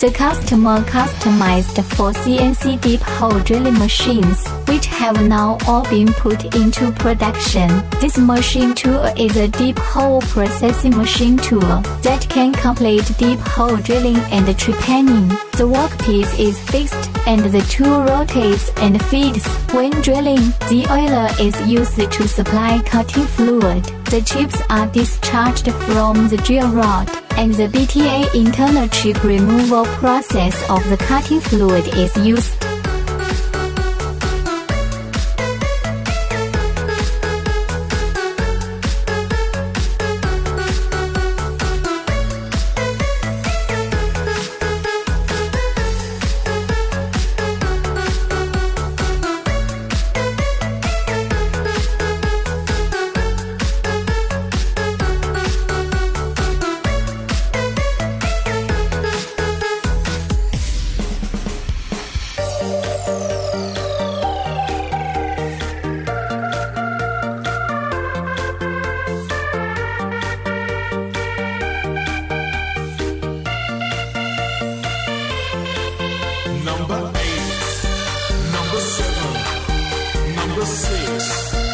The customer customized for CNC deep hole drilling machines, which have now all been put into production. This machine tool is a deep hole processing machine tool that can complete deep hole drilling and trepanning. The workpiece is fixed and the tool rotates and feeds. When drilling, the oiler is used to supply cutting fluid. The chips are discharged from the drill rod, and the BTA internal chip removal process of the cutting fluid is used. Number 8, number 7, number 6.